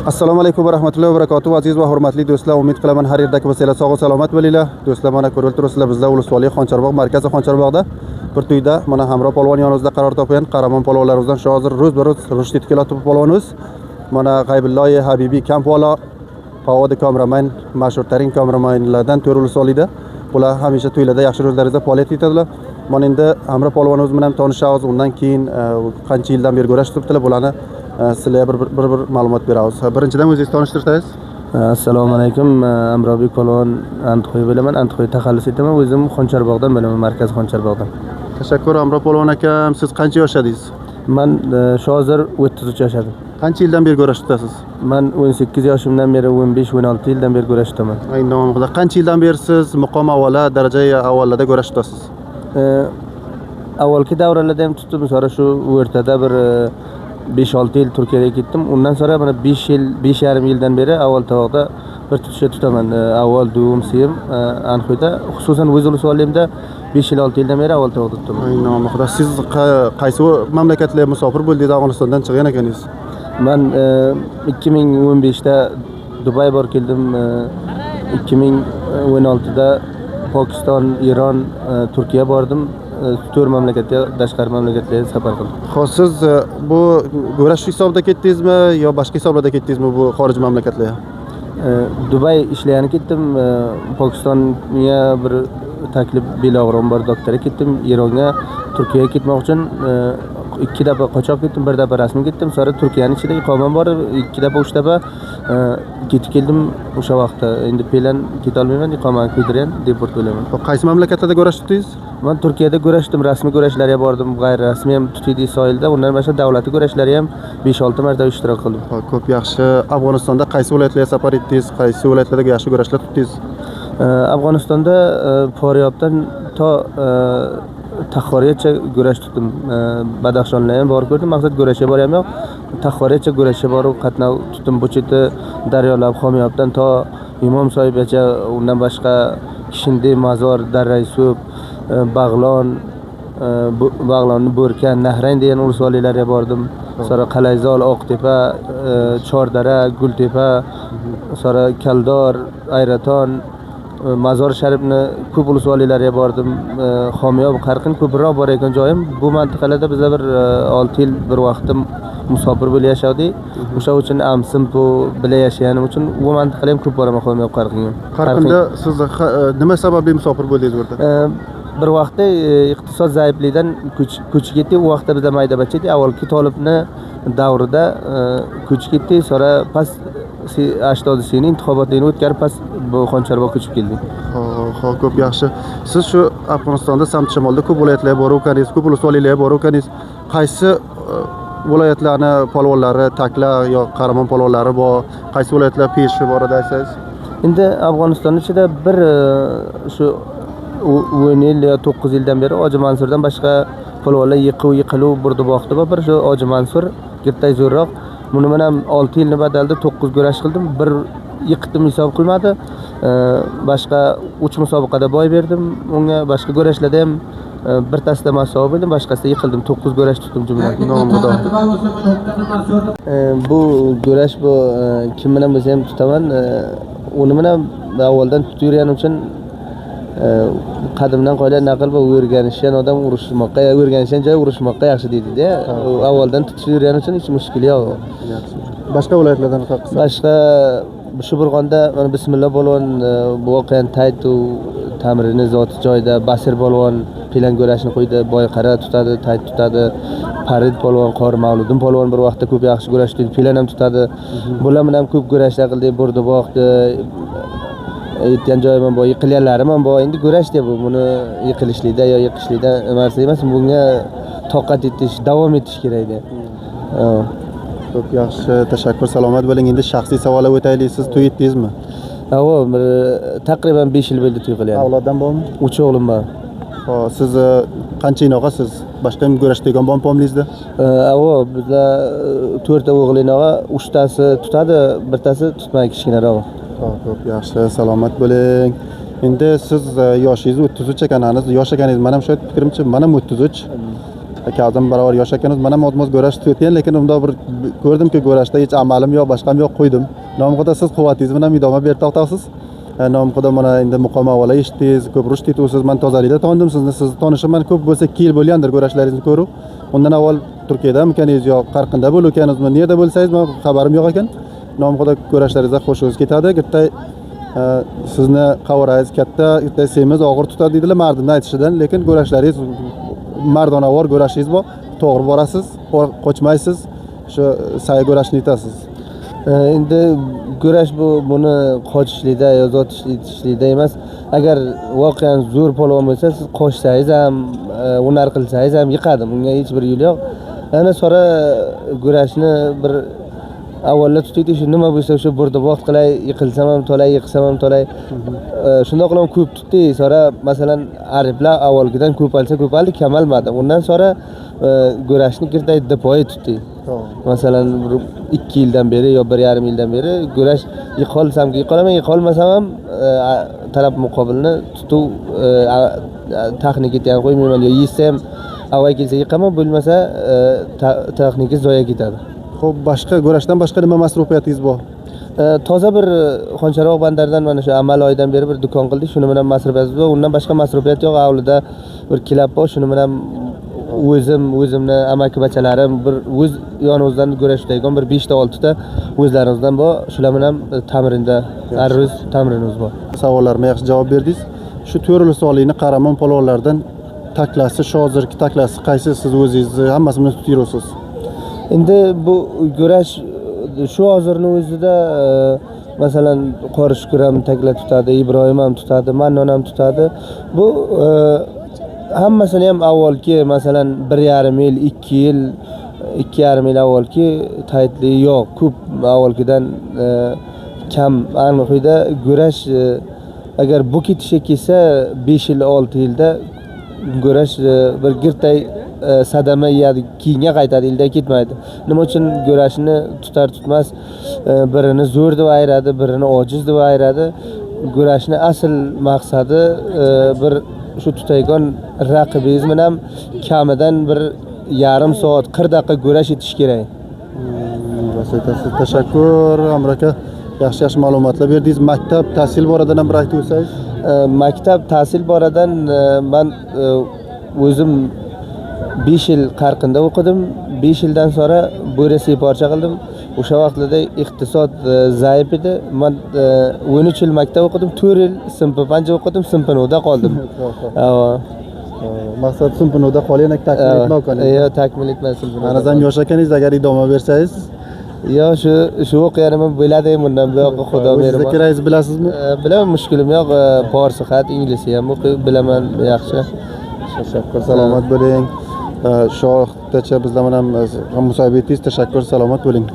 Assalomu alaykum va rahmatullohi va barakatuh. Aziz va hurmatli do'stlar, umid qilaman har yerdagi bo'lsanglar sog' va salomat bo'linglar. Do'stlar, mana ko'rib turibsizlar, bizlar Ulusvoliy Xoncharbog' markazi Xoncharbog'da bir to'yda mana hamroh polvon yonimizda qaror topgan qahramon polvonlarimizdan shu hozir ro'z-baroz rushd etib kelayotib polvonimiz. Mana G'aybilloy Habibiy Kampola, Favodi kameraman, mashhur tarin kameramanlardan to'rt Ulusvoliyda. Bular hamisha to'ylarda yaxshi rollarda faoliyat etadilar. Mana endi hamroh polvonimiz bilan tanishamiz. Undan keyin qancha yildan beri ko'rishib turibdilar bularni. Sizlarga bir ma'lumot beramiz. Birinchidan o'zingizni tanishtirsangiz. Assalomu alaykum. Amrobek polvon Antiqo'y bilaman. Antiqo'y taxallus etaman. O'zim Xoncharbog'dan bilaman, markaz Xoncharbog'dan. Tashakkur Amroh polvon akam. Siz qancha yoshadingiz? Men shu hozir 33 yoshadim. Qancha yildan beri ko'rishibsiz? Men 18 yoshimdan beri 15-16 yildan beri ko'rishibman. Aynan xudo. Qancha yildan beri siz muqom avvala, daraja avvallarda ko'rishibsiz? Avvalgi davrlarda ham tutdim, sonra shu o'rtada bir 5-6 yil Turkiyaga ketdim. Undan sonra mana 5 yil, 5,5 yildan beri avval tovoqda bir tutishga tutaman. Avval Duvum Siyim Antiqo'yda, xususan o'z Ulusvolimda 5 yil 6 yildan beri avval tovoqda tutaman. Aynan xudo. Siz qaysi mamlakatlarga musofir bo'ldingiz? Afg'onistondan chiqqan ekaningiz. Men 2015 da Dubay borib keldim. 2016 da Pokiston, Iron, Turkiya bordim. 4 mamlakatga, tashqari mamlakatlarga safar qildim. Xo'sh, siz bu ko'rash hisobida ketdingizmi yo boshqa hisoblarda ketdingizmi bu xorij mamlakatlarga? Dubay ishlayani ketdim. Pokistonga bir taklif belog'rom bor, doktorga ketdim. Ironga, Turkiyaga ketmoq uchun 2 dafa qochoq ketdim, 1 dafa rasmiy ketdim. Sonra Turkiyaning ichida iqomam bor, 2 dafa 3 dafa ketib keldim o'sha vaqtda. Endi plan keta olmayman, iqomani kuydirgan deport bo'laman. Qaysi mamlakatlarda ko'rashdingiz? Men Turkiyada ko'rashdim, rasmiy ko'rashlarga bordim, g'ayri rasmiy ham Tutidi sohilda, undan boshqa davlatli ko'rashlarga ham 5-6 marta ishtirok qildim. Ko'p yaxshi. Afg'onistonda qaysi viloyatlarga safar etdingiz? Qaysi viloyatlarda yaxshi ko'rashlar tutdingiz? Afg'onistonda Faryobdan to Taxoriyagacha ko'rash tutdim. Badaxshonlar ham borib ko'rdim. Maqsad ko'rashga boryapman yo'q. Taxoriyagacha ko'rashga borib qatnab tutdim. Bu chetda Daryolar, Xomiyobdan to Imom Soyibgacha, undan boshqa Kishindi, Mazor, Darraysup, Bag'lonni Bo'rkan, Nahrayn degan Ulusvoliylarga bordim. Sonra Qalayzor, Oqtepa, Chordara, Gultepa, sonra Kaldor, Ayraton, Mazor Sharifni ko'p Ulusvoliylarga bordim. Xomiyob, Qarqin ko'proq bor ekan joyim. Bu mintaqalarda bizlar bir 6 yil bir vaqtda musofir bo'lib yashadik. O'sha uchun amsim bu bilan yashaganim uchun bu mintaqalar ham ko'p boraman Xomiyob, Qarqinga. Qarqinda siz nima sababli musofir bo'ldingiz bu yerda? Bir vaqtda iqtisod zaifligidan ko'chib ketdik. U vaqtda bizda mayda bachcha edik. Avvalgi Tolibni davrida ko'chib ketdik. Sonra pas 80-sini intixobotlarni o'tkazib pas bu Xoncharbog'ga ko'chib keldik. Xo'p, ko'p yaxshi. Siz shu Afg'onistonda Samt Shamolda ko'p viloyatlarga borib o'tganingiz, ko'p Ulusvoliylarga borib o'tganingiz. Qaysi viloyatlarni polvonlari, takla yo qahramon polvonlari bor? Qaysi viloyatlar peshi bor edi aytsangiz? Endi Afg'oniston ichida bir shu 10 yil yo 9 yildan beri Hoji Mansurdan boshqa polvonlar yiqiluv burdiboqda bor. Bir shu Hoji Mansur girtay zo'rroq. Buni men ham 6 yilni badalda 9 ko'rash qildim. Bir yiqitdim, hisob qilmadi. Boshqa 3 musobaqada boy berdim. Unga boshqa ko'rashlarda ham bir tasda masob bo'ldim, boshqasida yiqildim. 9 ko'rash tutdim jumladan. Nomida. Bu ko'rash bu kim bilan bo'lsa ham tutaman. Uni bilan avvaldan tutib yurganim uchun qadimdan qo'ylar naql va o'rganishgan odam urushmoqqa, o'rganishgan joy urushmoqqa yaxshi deydi-da. Avvaldan tutib yurganim uchun hech mushkul yo'q. Boshqa viloyatlardan qaqsiz. Boshqa Shuburg'onda mana Bismillah polvon voqean taytu ta'mirini zoti joyida, Basir polvon plan ko'rashni qo'ydi, boyqara tutadi, tayt tutadi. Farid polvon, Qori Mavludin polvon bir vaqtda ko'p yaxshi ko'rashdi, plan ham tutadi. Bular bilan ham ko'p ko'rashlar qildik, Burdiboqda aytgan joyim ham bor, yiqilganlarim ham bor. Endi ko'rash deb buni yiqilishlikda yo yiqishlikda narsa emas, bunga toqat etish, davom etish kerak-da. Ko'p yaxshi, tashakkur, salomat bo'ling. Endi shaxsiy savolga o'taylik. Siz to'y etdingizmi? Taqriban 5 yil bo'ldi to'y qilgan. Avloddan bormi? 3 o'g'lim bor. Xo'p, siz qancha og'asiz? Boshqa ham ko'rashdigan bonpomlingizda? Bizlar 4 ta o'g'lim og'a, 3 tasi tutadi, 1 tasi tutmaydi, kichkinaroq. Xo'p, yaxshi, salomat bo'ling. Endi siz yoshingiz 33 ekaningiz, yosh ekaningiz, men ham shu fikrimcha, men ham 33. Kazim baravar yosh ekanmiz. Mana modmoz go'rash tutayotgan, lekin unda bir ko'rdimki go'rashda hech amalim yo'q, boshqam yo'q qo'ydim. Nomqoda siz quvvatingiz bilan idoma berib taqtasiz. Nomqoda mana endi muqoma avvala eshitdingiz, ko'p rush tetuvsiz. Men tozalikda tandim sizni. Sizni tanishimman ko'p bo'lsa 2 yil bo'lgandir go'rashlaringizni ko'rib. Undan avval Turkiyadamikaningiz yo Qarqinda bo'lganingizni, nerda bo'lsangiz men xabarim yo'q ekan. Nomqoda go'rashlaringizga xushungiz ketadi. Gitta sizni qavaraysiz katta, gitta semiz og'ir tutadi dedilar mardimni aytishidan, lekin go'rashlaringiz mardonavor go'rashingiz bor. To'g'ri borasiz, qochmaysiz. Shu say go'rashni aytasiz. Endi go'rash buni qochishlikda yo zotishlikda emas. Agar voqean zo'r polvon bo'lsa, siz qochsangiz ham, hunar qilsangiz ham yiqadi. Bunga hech bir yo'l yo'q. Ana sora go'rashni bir avvalla tutaydi, shu nima bo'lsa o'sha burda vaqt qilay, yiqilsam ham to'lay, yiqsam ham to'lay. Shundoq qilib ko'p tutdi. Sora masalan arablar avvalgidan ko'paldi, kamalmadi. Undan sora go'rashni kirday depoy tutdi. Masalan 2 yildan beri yo 1,5 yildan beri go'rash yiqolsamki yiqolaman, yiqolmasam ham talab muqobilni tutuv texnika ham qo'ymayman. Yo yesam avval kelsa yiqaman, bo'lmasa texnika zoya ketadi. Xo'p, boshqa go'rashdan boshqa nima masrufiyatingiz bor? Toza bir Xoncharoq bandardan mana shu amal oyidan beri bir do'kon qildik. Shuni bilan masrufiyatimiz bor. Undan boshqa masrufiyat yo'q. Avlida bir kilab bor. Shuni bilan o'zimni amaki bachalarim bir o'z yonimizdan go'rashdaygan bir 5 ta 6 ta o'zlarimizdan bor. Shular bilan tamrinda har ro'z tamrinimiz bor. Savollarimga yaxshi javob berdingiz. Shu to'rli sonlikni Qaramon polvonlardan taklasi, hozirgi taklasi qaysi siz o'zingizni hammasini tutyapsiz? Endi bu go'rash shu hozirning o'zida masalan Qorishukur ham takla tutadi, Ibrohim ham tutadi, Mannon ham tutadi. Bu hammasini ham avvalgi masalan 1,5 yil, 2 yil, 2,5 yil avvalgi taytli yo'q. Ko'p avvalgidan kam. Aniqida go'rash agar bu ketishga kelsa 5 yil, 6 yilda go'rash bir girtay sadama yeyadi, keyinga qaytadi, ilda ketmaydi. Nima uchun go'rashni tutar tutmas birini zo'r deb ayiradi, birini ojiz deb ayiradi. Go'rashni asl maqsadi bir shu tutaygan raqibingiz bilan kamidan bir yarim soat 40 daqiqa go'rash etish kerak. Tashakkur Amraka. Yaxshi ma'lumotlar berdingiz. Maktab tahsil boridan ham bir aytib o'tsangiz. Maktab tahsil boridan men o'zim 5 yil Qarqinda o'qidim. 5 yildan sonra Bo'ra seporcha qildim. O'sha vaqtlarda iqtisod zaif edi. Men 13 yil maktab o'qidim, 4 yil sinfpanja o'qidim, sinfnovda qoldim. Maqsad sinfnovda qolgan takmil etmoqon. Yo'q, takmil etmasin. Anazam yosh ekaningiz, agar idoma bersangiz, yo shu o'qiganim bo'ladi bundan buyoqqa Xudo berib. Siz kirangizni bilasizmi? Bilaman, mushkulim yo'q. Farsi xat, ingliz ham o'qib bilaman yaxshi. Tashakkur, salomat bo'ling. Shu vaqtgacha bizlar bilan musobaqa etdingiz. Tashakkur, salomat bo'ling.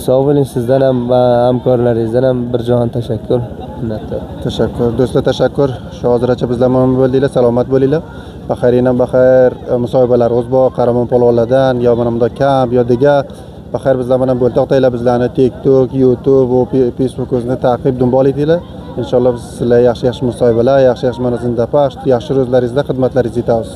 Sog' bo'ling, sizdan ham va hamkorlaringizdan ham bir jahon tashakkur. Minnatdor. Tashakkur. Do'stlar, tashakkur. Shu hozircha bizlar bilan bo'ldinglar, salomat bo'linglar. Baxayrinam baxayr musobalarimiz bor, Qaramon polvonlardan, yo mana bunda kamp, yo dega baxayr bizlar bilan bo'ltoqdanglar, bizlarni TikTok, YouTube va Facebook o'zini ta'qib dumbol etinglar. Inshaalloh sizlar yaxshi musobalar, yaxshi mana zindapash, yaxshi ro'zlaringizda xizmatlaringizni etamiz.